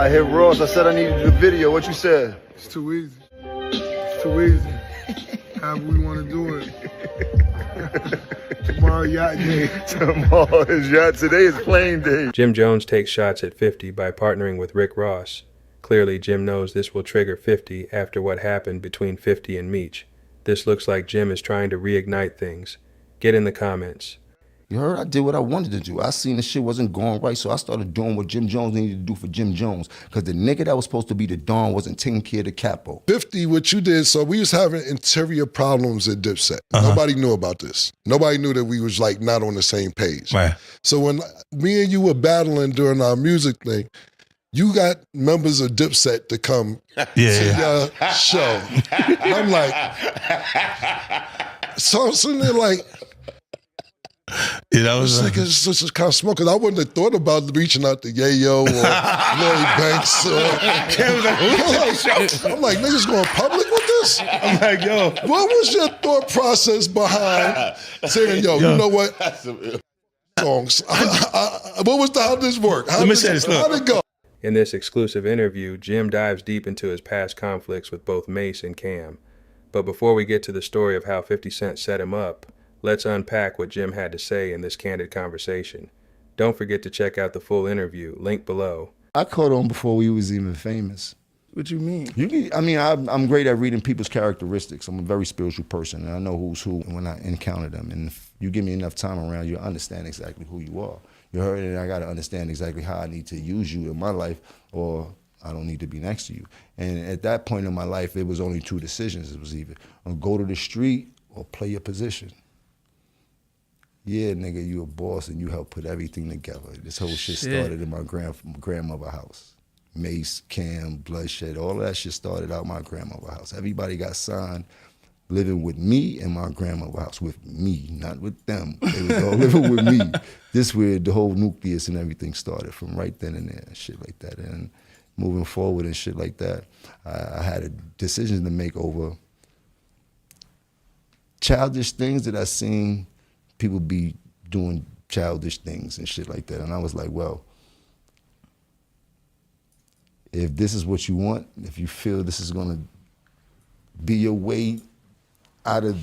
I hit Ross. I said I needed a video. What you said? It's too easy. It's too easy. However we want to do it. Tomorrow yacht day. Tomorrow is yacht. Today is plane day. Jim Jones takes shots at 50 by partnering with Rick Ross. Clearly, Jim knows this will trigger 50 after what happened between 50 and Meech. This looks like Jim is trying to reignite things. Get in the comments. You heard? I did what I wanted to do. I seen the shit wasn't going right, so I started doing what Jim Jones needed to do for Jim Jones. Because the nigga that was supposed to be the Don wasn't taking care of the capo. 50, what you did, so we was having interior problems at Dipset. Nobody knew about this. Nobody knew that we was like not on the same page. Right. So when me and you were battling during our music thing, you got members of Dipset to come to your show. And I'm like, so I'm sitting there like, that was it's just kind of smoke. Because I wouldn't have thought about reaching out to Yayo or Lloyd Banks. I'm like, niggas going public with this? I'm like, yo. What was your thought process behind saying, yo, you know what? Songs. What was how did this work? How'd it go? In this exclusive interview, Jim dives deep into his past conflicts with both Mace and Cam. But before we get to the story of how 50 Cent set him up, let's unpack what Jim had to say in this candid conversation. Don't forget to check out the full interview, link below. I caught on before we was even famous. What you mean? I'm great at reading people's characteristics. I'm a very spiritual person, and I know who's who when I encounter them. And if you give me enough time around, you'll understand exactly who you are. You heard it, and I got to understand exactly how I need to use you in my life, or I don't need to be next to you. And at that point in my life, it was only two decisions. It was either go to the street or play your position. Yeah, nigga, you a boss and you help put everything together. This whole shit started in my grandmother's house. Mace, Cam, Bloodshed, all that shit started out my grandmother's house. Everybody got signed living with me in my grandmother's house, with me, not with them. They was all living with me. This where the whole nucleus and everything started, from right then and there, shit like that. And moving forward and shit like that, I had a decision to make over childish things that I seen people be doing childish things and shit like that. And I was like, well, if this is what you want, if you feel this is gonna be your way out of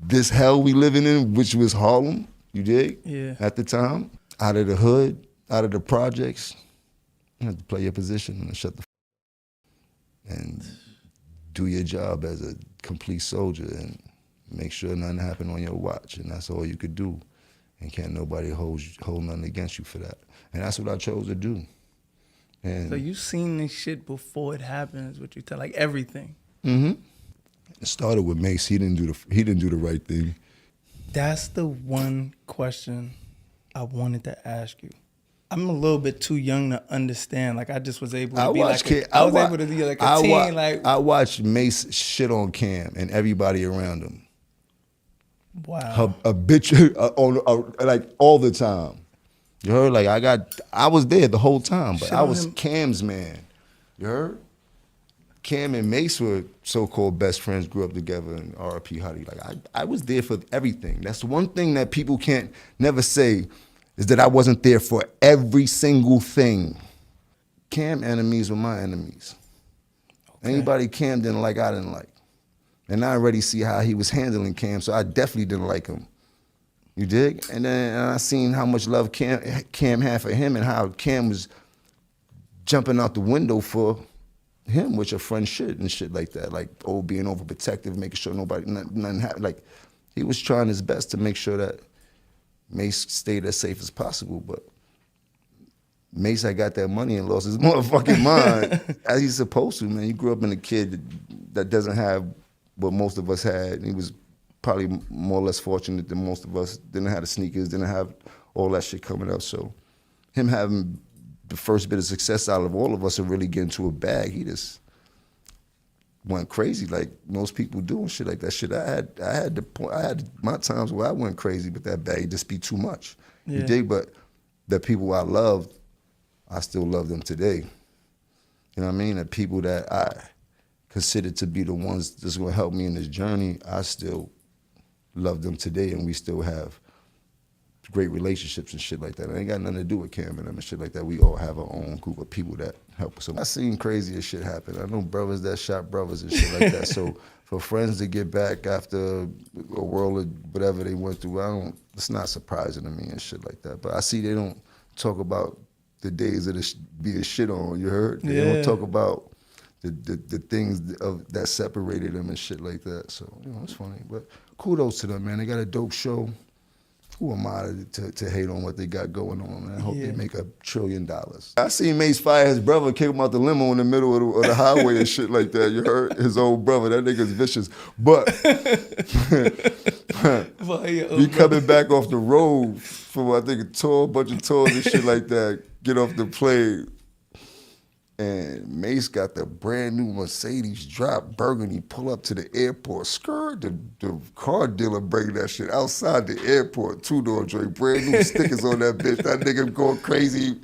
this hell we living in, which was Harlem, you dig? Yeah. At the time, out of the hood, out of the projects, you have to play your position and shut the and do your job as a complete soldier and make sure nothing happened on your watch, and that's all you could do. And can't nobody hold nothing against you for that. And that's what I chose to do. And so you seen this shit before it happens, what you tell, like everything. Mm-hmm. It started with Mace. He didn't do the right thing. That's the one question I wanted to ask you. I'm a little bit too young to understand. Like I just was able to be like able to be like a teen. Like I watched Mace shit on Cam and everybody around him. Wow. A bitch like all the time. You heard? Like I was there the whole time, but I was Cam's man. You heard? Cam and Mace were so-called best friends, grew up together, and R.I.P. Huddy. Like I was there for everything. That's one thing that people can't never say, is that I wasn't there for every single thing. Cam enemies were my enemies. Okay. Anybody Cam didn't like, I didn't like. And I already see how he was handling Cam, so I definitely didn't like him. You dig? And then I seen how much love Cam had for him and how Cam was jumping out the window for him, which a friend should and shit like that. Like, being overprotective, making sure nothing happened. Like, he was trying his best to make sure that Mace stayed as safe as possible, but Mace had got that money and lost his motherfucking mind, as he's supposed to, man. He grew up in a kid that doesn't have what most of us had. He was probably more or less fortunate than most of us. Didn't have the sneakers, didn't have all that shit coming up. So him having the first bit of success out of all of us and really getting to a bag, he just went crazy like most people do and shit like that. Shit, I had my times where I went crazy with that bag. It'd just be too much. Yeah. You dig? But the people I loved, I still love them today. You know what I mean? The people that I consider to be the ones that's gonna help me in this journey, I still love them today, and we still have great relationships and shit like that. It ain't got nothing to do with Cam and them and shit like that. We all have our own group of people that help us. So I seen crazier shit happen. I know brothers that shot brothers and shit like that. So for friends to get back after a world of whatever they went through, it's not surprising to me and shit like that. But I see they don't talk about the days of being shit on, you heard? They don't talk about the things that separated them and shit like that. So, it's funny. But kudos to them, man. They got a dope show. Who am I to hate on what they got going on, man? I hope they make $1 trillion. I seen Meech fire his brother, kick him out the limo in the middle of the highway and shit like that. You heard? His old brother. That nigga's vicious. But he coming back off the road from, I think, a bunch of tours and shit like that. Get off the plane. And Mace got the brand new Mercedes drop burgundy, pull up to the airport. Skirt, the car dealer bring that shit outside the airport, 2-door joint, brand new stickers on that bitch. That nigga going crazy,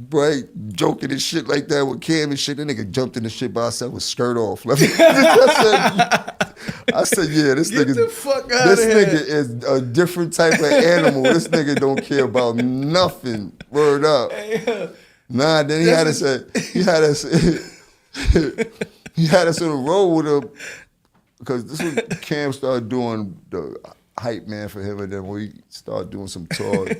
right? Joking and shit like that with Cam and shit. That nigga jumped in the shit by himself with skirt off. I said, yeah, this nigga is a different type of animal. This nigga don't care about nothing. Word up. Nah, then he had us on the road with him because this was Cam started doing the hype man for him, and then we started doing some tours.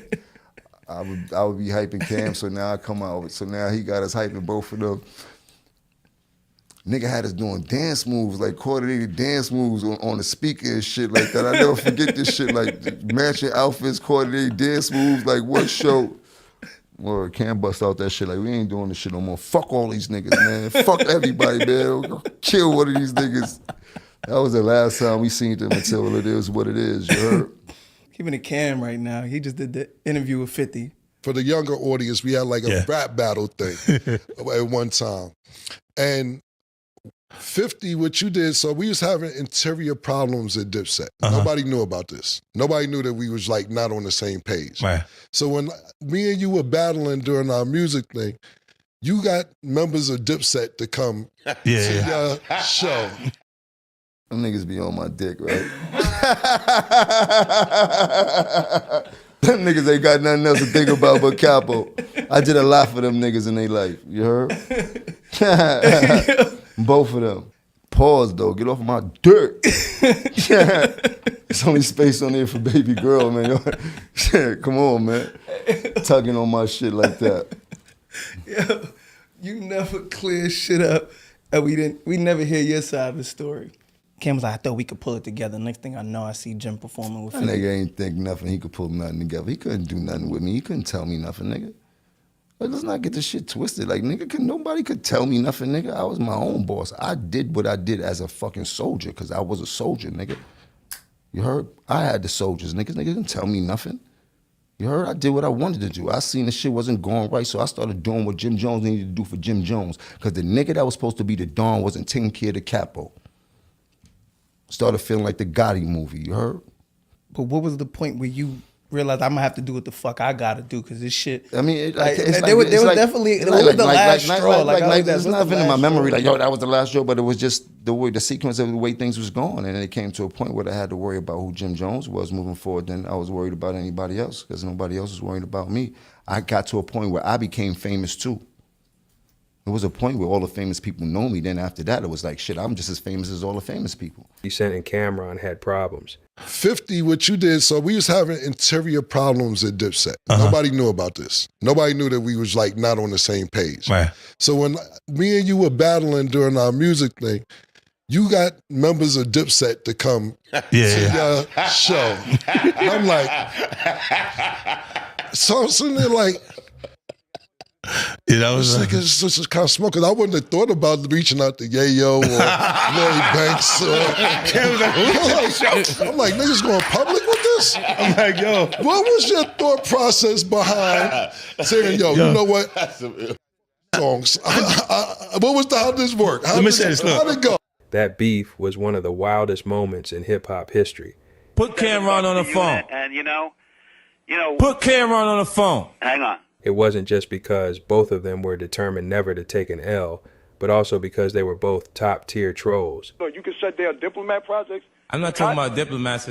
I would be hyping Cam, so now I come out. So now he got us hyping both of them. Nigga had us doing dance moves, like coordinated dance moves on the speaker and shit like that. I never forget this shit, like matching outfits, coordinated dance moves, like what show. Or Cam bust out that shit like, we ain't doing this shit no more. Fuck all these niggas, man. Fuck everybody, man. We're gonna kill one of these niggas. That was the last time we seen them until it is what it is, you heard? Keeping it Cam right now. He just did the interview with 50. For the younger audience, we had like a rap battle thing at one time. And 50, what you did, so we was having interior problems at Dipset. Nobody knew about this. Nobody knew that we was like not on the same page. Right. So when me and you were battling during our music thing, you got members of Dipset to come to your show. Them niggas be on my dick, right? Them niggas ain't got nothing else to think about but Capo. I did a lot for them niggas in their life, you heard? Both of them. Pause though, get off of my dirt. There's only space on there for baby girl, man. Come on, man. Tugging on my shit like that. Yo, you never clear shit up, and we never hear your side of the story. Cam was like, I thought we could pull it together. Next thing I know, I see Jim performing with 50. That nigga ain't think nothing. He could pull nothing together. He couldn't do nothing with me. He couldn't tell me nothing, nigga. Like, let's not get this shit twisted. Like, nigga, nobody could tell me nothing, nigga. I was my own boss. I did what I did as a fucking soldier, because I was a soldier, nigga. You heard? I had the soldiers, niggas. Nigga didn't tell me nothing. You heard? I did what I wanted to do. I seen the shit wasn't going right, so I started doing what Jim Jones needed to do for Jim Jones, because the nigga that was supposed to be the Don wasn't taking care of the capo. Started feeling like the Gotti movie, you heard? But what was the point where you realized I'm gonna have to do what the fuck I gotta do, because this shit. I mean, it was definitely the last straw. There's nothing in my memory like, yo, that was the last straw, but it was just the way, the sequence of the way things was going, and then it came to a point where I had to worry about who Jim Jones was moving forward. Then I was worried about anybody else, because nobody else was worried about me. I got to a point where I became famous too. There was a point where all the famous people know me. Then after that, it was like, shit, I'm just as famous as all the famous people. Dipset and Cameron had problems. 50, what you did, so we was having interior problems at Dipset. Nobody knew about this. Nobody knew that we was like not on the same page. Right. So when me and you were battling during our music thing, you got members of Dipset to come to your show. And I'm like, so I'm sitting there like, that was like it's just kind of smoke. Cause I wouldn't have thought about reaching out to Yayo or Lloyd Banks. I'm like, niggas going public with this? I'm like, yo, what was your thought process behind saying, yo, you know what? Songs. What was how did this work? How did it go? That beef was one of the wildest moments in hip hop history. Put Cameron on the phone. And you know, put Cameron on the phone. Hang on. It wasn't just because both of them were determined never to take an L, but also because they were both top-tier trolls. So you can shut down diplomat projects? I'm not talking about diplomats.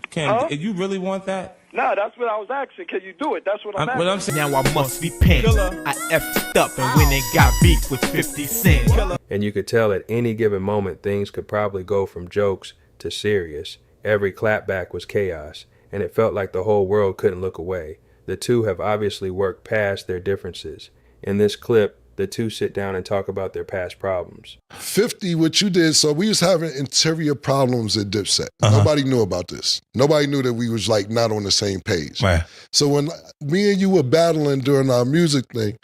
Cam, if you really want that, No, that's what I was asking. Can you do it? That's what I'm asking. What I'm saying, now I must repent. I effed up and went and got beef with 50 Cent. And you could tell at any given moment things could probably go from jokes to serious. Every clapback was chaos, and it felt like the whole world couldn't look away. The two have obviously worked past their differences. In this clip, the two sit down and talk about their past problems. 50, what you did, so we was having interior problems at Dipset. Nobody knew about this. Nobody knew that we was like not on the same page. Right. So when me and you were battling during our music thing,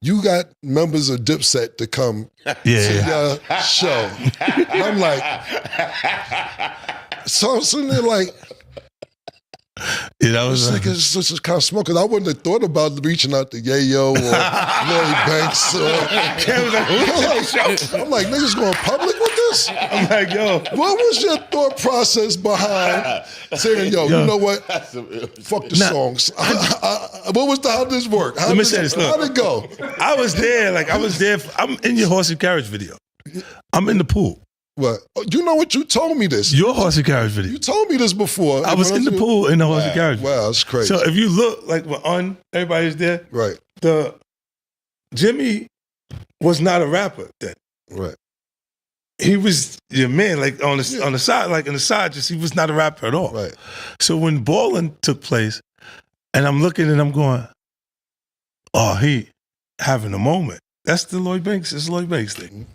you got members of Dipset to come to your show. And I'm like, so I'm sitting there like, yeah, that was this is kind of smart, because I wouldn't have thought about reaching out to Yayo or Lloyd Banks. I'm like, niggas going public with this? I'm like, yo. What was your thought process behind saying, yo, you know what? Fuck the songs. How did this work? Let me say this, look. How'd it go? I was there. I'm in your horse and carriage video. I'm in the pool. What? You know what? You told me this. Your horse and carriage video. You told me this before. I was in the pool in the horse and carriage video. Wow, that's crazy. So if you look, like when everybody's there, right? Jimmy was not a rapper then. Right. He was your man, like on the side, like in the side, just he was not a rapper at all. Right. So when Ballin' took place, and I'm looking and I'm going, oh, he having a moment. That's the Lloyd Banks. It's Lloyd Banks thing.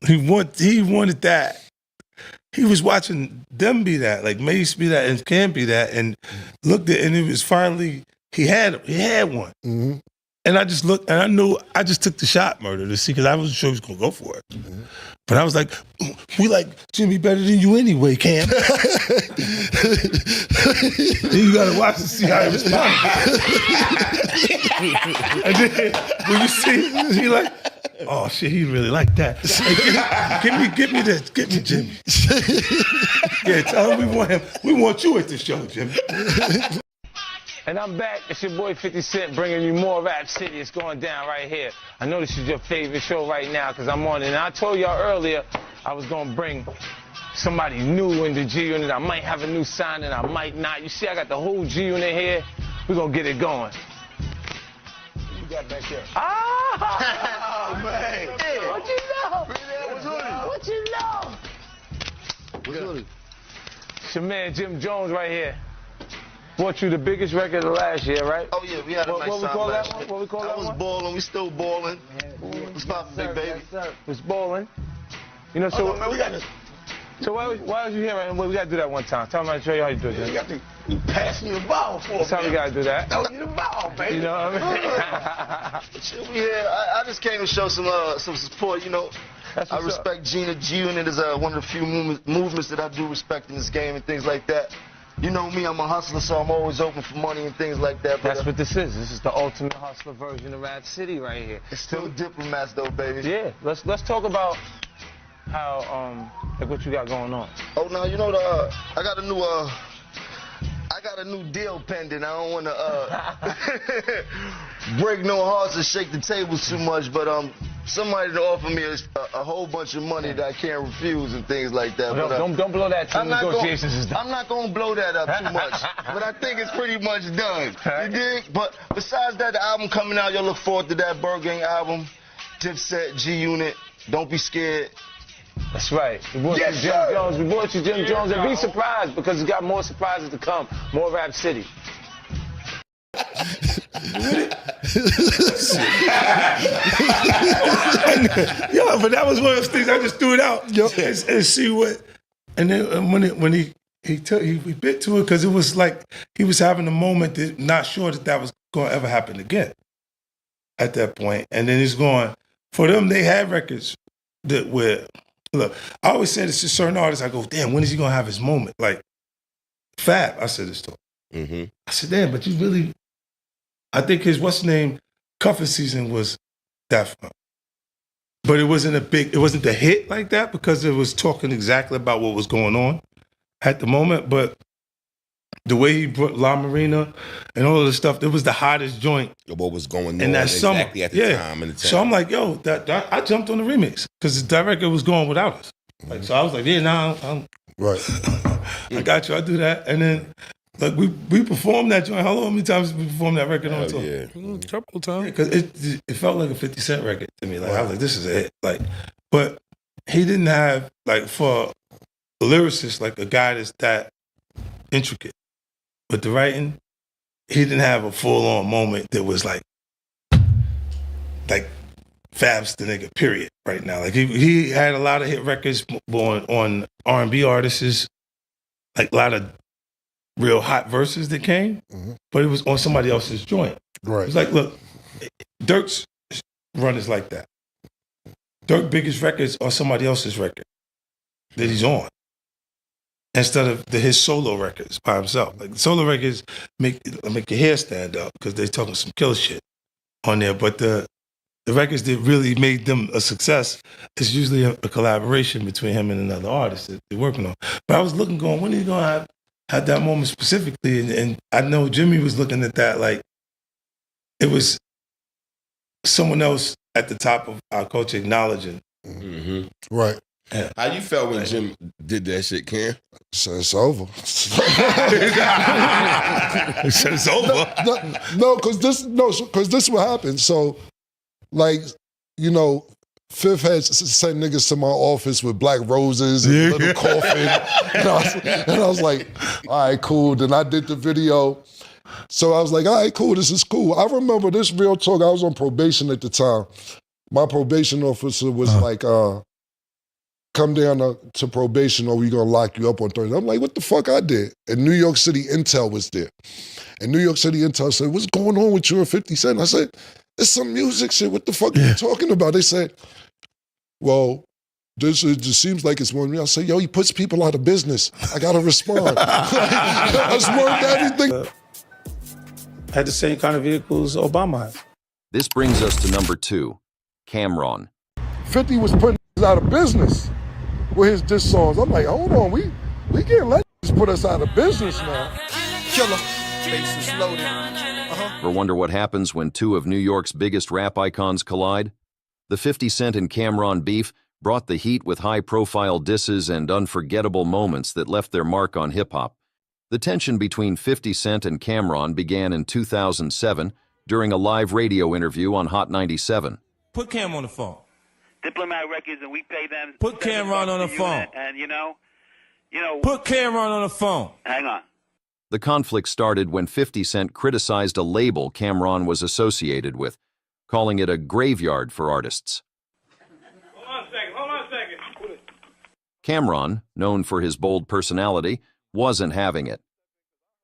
He wanted that. He was watching them be that, like Meech be that, and Cam be that, and looked at, and it was finally he had one. Mm-hmm. And I just looked, and I knew I just took the shot, Murder, to see, because I wasn't sure he was gonna go for it. Mm-hmm. But I was like, we like Jimmy better than you anyway, Cam. Then you gotta watch to see how he responds. And then when you see, he like, oh shit, he really like that. Hey, give me this, give me Jimmy. Yeah, tell him we want you at the show, Jimmy. And I'm back. It's your boy 50 Cent bringing you more Rap City. It's going down right here. I know this is your favorite show right now because I'm on it. And I told y'all earlier I was going to bring somebody new in the G Unit. I might have a new signing, I might not. You see, I got the whole G Unit here. We're going to get it going. What you got back there? Ah! Oh, man. Hey, what you know? What you know? What's it? It's your man Jim Jones right here. Bought you the biggest record of last year, right? Oh yeah, we had a nice time last year. What we call that one? I was balling, we still balling. What's poppin', big baby? Was balling. You know, so man, we got this. So why was you here? And we gotta do that one time. Tell me how to show you how you do it. You got to pass me the ball for me. That's how we gotta do that. Throw you the ball, baby. You know what I mean? I just came to show some support. You know, I respect Gina G-Unit is one of the few movements that I do respect in this game and things like that. You know me, I'm a hustler, so I'm always open for money and things like that. But that's what this is. This is the ultimate hustler version of Rap City right here. It's still diplomats though, baby. Yeah, let's talk about how like what you got going on. Oh, now you know I got a new deal pending. I don't want to break no hearts and shake the tables too much, but somebody to offer me a whole bunch of money that I can't refuse and things like that. Well, but, don't blow that till negotiations is done. I'm not going to blow that up too much, but I think it's pretty much done. You dig? But besides that, the album coming out, you'll look forward to that Bird Gang album, Dipset, G-Unit. Don't be scared. That's right. We brought you Jim Jones. We brought you Jim Jones, and be surprised because we got more surprises to come. More Rap City. Yo, but that was one of those things I just threw it out and see what. And then when he bit to it because it was like he was having a moment that not sure that was going to ever happen again at that point. And then he's going, for them, they had records that were, look, I always say this to certain artists, I go, damn, when is he going to have his moment? Like, Fab, I said this to him. Mm-hmm. I said, damn, but you really, I think his, what's the name, cuffing season was that fun. But it wasn't it wasn't the hit like that because it was talking exactly about what was going on at the moment. But the way he brought La Marina and all of the stuff, it was the hottest joint. What was going on in that exactly summer. At the time. In the So I'm like, yo, I jumped on the remix because the record was going without us. Like, so I was like, yeah, now I'm right. I got you. I do that, and then Like we performed that joint. How many times did we perform that record on tour? Yeah, a couple of times. Because it felt like a 50 Cent record to me. Like I was like, this is a hit. Like, but he didn't have like for a lyricist like a guy that's that intricate with the writing. He didn't have a full on moment that was like Fab's the nigga. Period. Right now, like he had a lot of hit records on R&B artists, like a lot of real hot verses that came, but it was on somebody else's joint. Right. It's like, look, Dirk's run is like that. Dirk's biggest records are somebody else's record that he's on, instead of his solo records by himself. Like solo records make your hair stand up because they're talking some killer shit on there. But the records that really made them a success is usually a collaboration between him and another artist that they're working on. But I was looking, going, when are you gonna have that moment specifically? And I know Jimmy was looking at that like it was someone else at the top of our culture acknowledging. Right. Yeah. How you felt when Jim did that shit, Cam? So it's over. It's over. No, because this what happened. So, like, you know, Fifth had sent niggas to my office with black roses and a little coffin. And I was like, all right, cool. Then I did the video. So I was like, all right, cool, this is cool. I remember this real talk. I was on probation at the time. My probation officer was like, come down to probation or we're gonna lock you up on Thursday. I'm like, what the fuck I did? And New York City Intel was there. And New York City Intel said, what's going on with you and 50 Cent? I said, it's some music shit. What the fuck are you talking about? They said, well, this just seems like it's more than me. I said, yo, he puts people out of business. I gotta respond. I swerved everything. Had the same kind of vehicles Obama had. This brings us to number 2, Cam'ron. 50 was putting out of business with his diss songs. I'm like, hold on, we can't let this put us out of business now. Killer, bases loaded. Ever wonder what happens when two of New York's biggest rap icons collide? The 50 Cent and Cam'ron beef brought the heat with high-profile disses and unforgettable moments that left their mark on hip-hop. The tension between 50 Cent and Cam'ron began in 2007 during a live radio interview on Hot 97. Put Cam on the phone. Diplomat Records, and we pay them. Put Cam'ron on the phone. And you know. Put Cam'ron on the phone. Hang on. The conflict started when 50 Cent criticized a label Cam'ron was associated with, calling it a graveyard for artists. Hold on a second. Cam'ron, known for his bold personality, wasn't having it.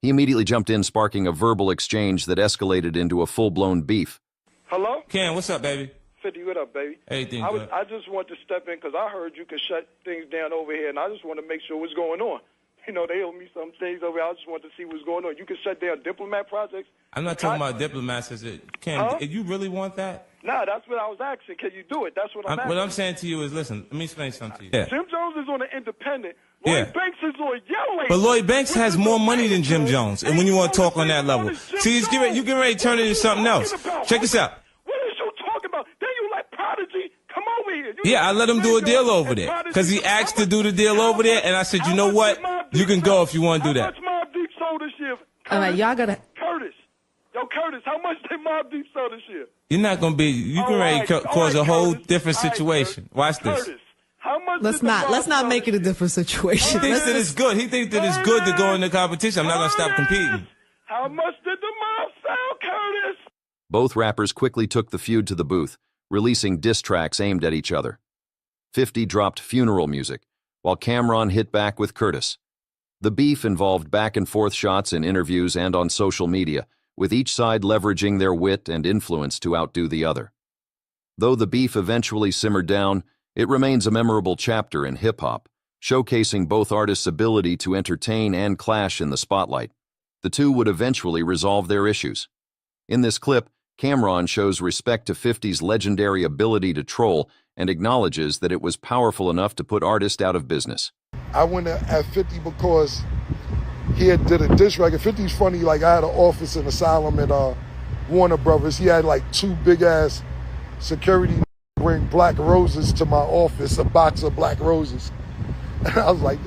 He immediately jumped in, sparking a verbal exchange that escalated into a full-blown beef. Hello? Cam, what's up, baby? 50, what up, baby? Everything good. I just want to step in because I heard you could shut things down over here, and I just want to make sure what's going on. You know, they owe me some things over here. I just want to see what's going on. You can shut down Diplomat projects. I'm not talking about diplomats. Cam, you really want that? Nah, that's what I was asking. Can you do it? That's what I'm asking. What I'm saying to you is, listen, let me explain something to you. Jim Jones is on an independent. Lloyd Banks is on your label. But Lloyd Banks has more money than Jim Jones, and when you want to talk on that level. See, you get ready to turn it into something else. Check this out. What is you talking about? Then you let Prodigy come over here. Yeah, I let him do a deal over there because he asked to do the deal over there, and I said, you know what? You can go if you want to do that. How much Mobb Deep sold this year? All right, y'all gotta. Curtis, how much did Mobb Deep sell this year? You're not gonna be. You can ready to cause a whole different situation. Watch this. How much? Let's not make it a different situation. He thinks that it's good. He thinks that it's good to go in the competition. I'm not gonna stop competing. How much did the Mob sell, Curtis? Both rappers quickly took the feud to the booth, releasing diss tracks aimed at each other. 50 dropped funeral music, while Cam'ron hit back with Curtis. The beef involved back-and-forth shots in interviews and on social media, with each side leveraging their wit and influence to outdo the other. Though the beef eventually simmered down, it remains a memorable chapter in hip-hop, showcasing both artists' ability to entertain and clash in the spotlight. The two would eventually resolve their issues. In this clip, Cam'ron shows respect to 50's legendary ability to troll and acknowledges that it was powerful enough to put artists out of business. I went at 50 because he had did a diss record. 50's funny, like I had an office in Asylum at Warner Brothers. He had like 2 big-ass security bring black roses to my office, a box of black roses. And I was like,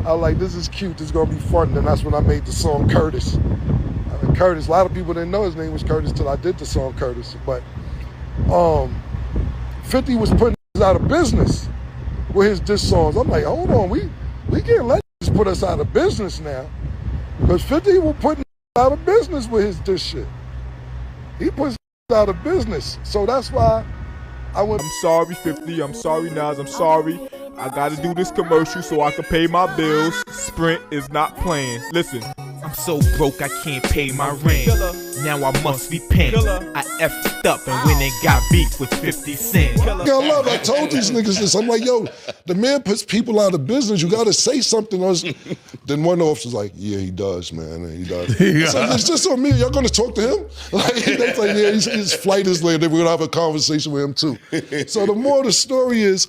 I was like, this is cute, this is gonna be fun. And then that's when I made the song Curtis. Curtis, a lot of people didn't know his name was Curtis till I did the song Curtis. But 50 was putting us out of business with his diss songs. I'm like, hold on, we can't let this put us out of business now. Because 50 was putting us out of business with his diss shit. He puts us out of business. So that's why I went. I'm sorry, 50. I'm sorry, Nas. I'm sorry. I gotta do this commercial so I can pay my bills. Sprint is not playing. Listen. I'm so broke I can't pay my rent. Now I must be paying. I effed up and went and got beef with 50 Cent. I told these niggas this. I'm like, yo, the man puts people out of business. You gotta say something else. Then one officer's like, yeah, he does, man. He does. So it's just on me. Y'all gonna talk to him? Like, they like, yeah, his flight is late. We're gonna have a conversation with him too. So the moral of the story is,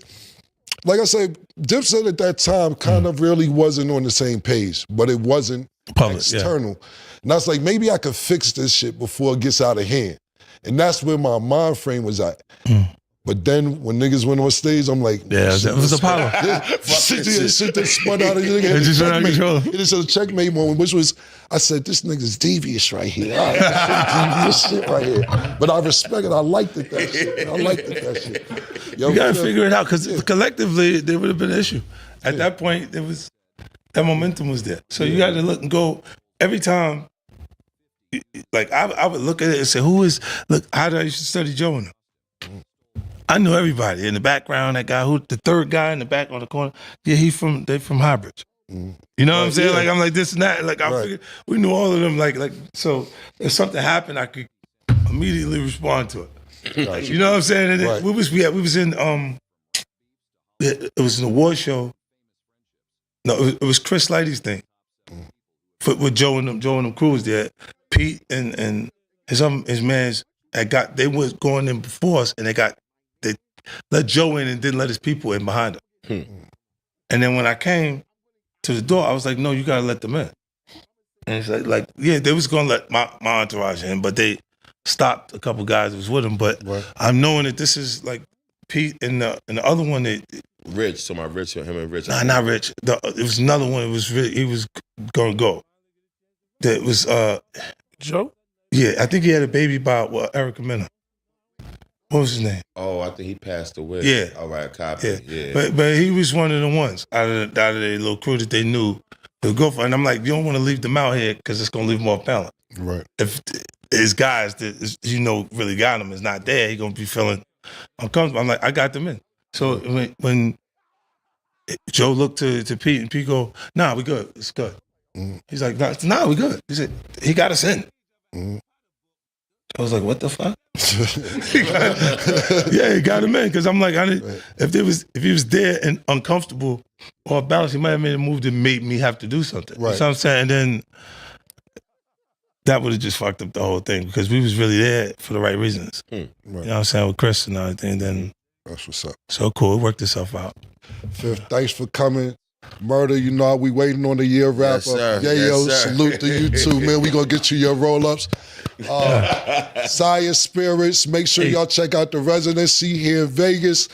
like I said, Dipset at that time kind of really wasn't on the same page, but it wasn't public, external. Yeah. And I was like, maybe I could fix this shit before it gets out of hand. And that's where my mind frame was at. But then when niggas went on stage, I'm like, yeah, it was Apollo. Shit that spun out of the nigga. It just a checkmate moment, which was, I said, this nigga's devious right here. Devious shit right here. But I respect it. I liked it, that shit. I liked it, that shit. Yo, you gotta figure it out, because collectively, there would have been an issue. At that point, that momentum was there. So you got to look and go every time. Like I would look at it and say, how did I used to study Joe and them? I knew everybody in the background. That guy the third guy in the back on the corner. Yeah, they from Highbridge. You know what I'm saying? Yeah. Like I'm like this and that. Like I figured we knew all of them. Like so, if something happened, I could immediately respond to it. Like, you know what I'm saying? And then we was in it was an award show. No, it was Chris Lighty's thing. With Joe and them crews there. Pete and his mans they was going in before us, and they let Joe in and didn't let his people in behind him. And then when I came to the door, I was like, no, you gotta let them in. And it's like yeah, they was gonna let my entourage in, but they stopped a couple guys that was with him. But I'm knowing that this is like Pete and the other one that Rich, so my Rich, him and Rich. Nah, not Rich. It was another one. It was he was gonna go. That was Joe? Yeah, I think he had a baby by Erica Mena. What was his name? Oh, I think he passed away. Yeah. All right, copy. Yeah. But he was one of the ones out of their little crew that they knew to go for. And I'm like, you don't want to leave them out here because it's gonna leave them off balance. Right. If his guys that really got him is not there, he gonna be feeling uncomfortable. I'm like, I got them in. So when Joe looked to Pete and Pete go, nah, we good. It's good. He's like, nah, we good. He said, he got us in. I was like, what the fuck? He got him in, because I'm like, if he was there and uncomfortable or balanced, he might have made a move that made me have to do something. Right. You know what I'm saying? And then that would have just fucked up the whole thing, because we was really there for the right reasons. Right. You know what I'm saying? With Chris and everything. And then that's what's up. So cool. It worked itself out. Fifth, thanks for coming. Murder, you know, we waiting on the year wrap up. Yayo, salute to you too, man. We gonna get you your roll-ups. Sire Spirits, make sure y'all check out the residency here in Vegas.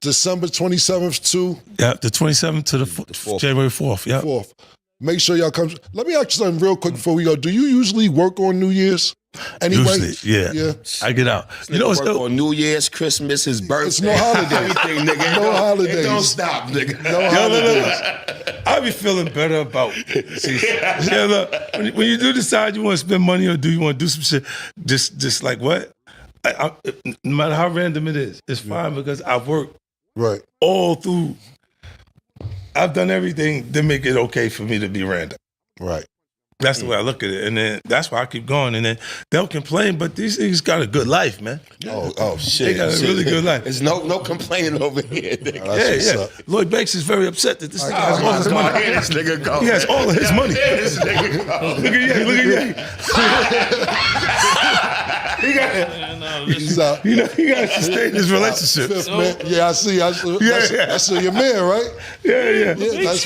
December 27th too. Yeah, the 27th to the January 4th. Yeah. 4th. Make sure y'all come. Let me ask you something real quick before we go. Do you usually work on New Year's? Anyway, usually, yeah. I get out. You know, it's on New Year's, Christmas, his birthday. It's no holiday. Everything, nigga. No holidays. It don't stop, nigga. No holidays. I be feeling better about look, when you do decide you want to spend money or do you want to do some shit, just like what? No matter how random it is, it's fine, because I've worked all through. I've done everything to make it okay for me to be random. Right. That's the way I look at it. And then that's why I keep going. And then they'll complain, but these niggas got a good life, man. Oh shit. They got a really good life. There's no complaining over here, nigga. Yeah. Lloyd Banks is very upset that this nigga has all his money. Here this nigga go. He has all of his money. Here this nigga go. Look at you. He got to sustain his relationship. Fifth, man. Yeah, I see. I see your man, right? Yeah. That's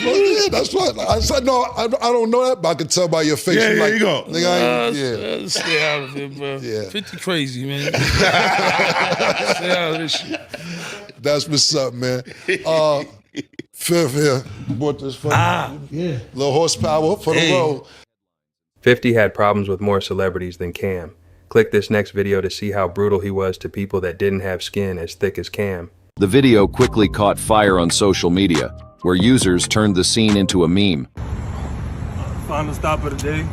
right. I said, no, I don't know that, but I can tell by your face. Yeah, like, you go. Nigga, stay out of it, bro. Yeah. 50 crazy, man. Stay out of this shit. That's what's up, man. Fifth here bought this fucking little horsepower for the road. 50 had problems with more celebrities than Cam. Click this next video to see how brutal he was to people that didn't have skin as thick as Cam. The video quickly caught fire on social media, where users turned the scene into a meme. Final stop of the day.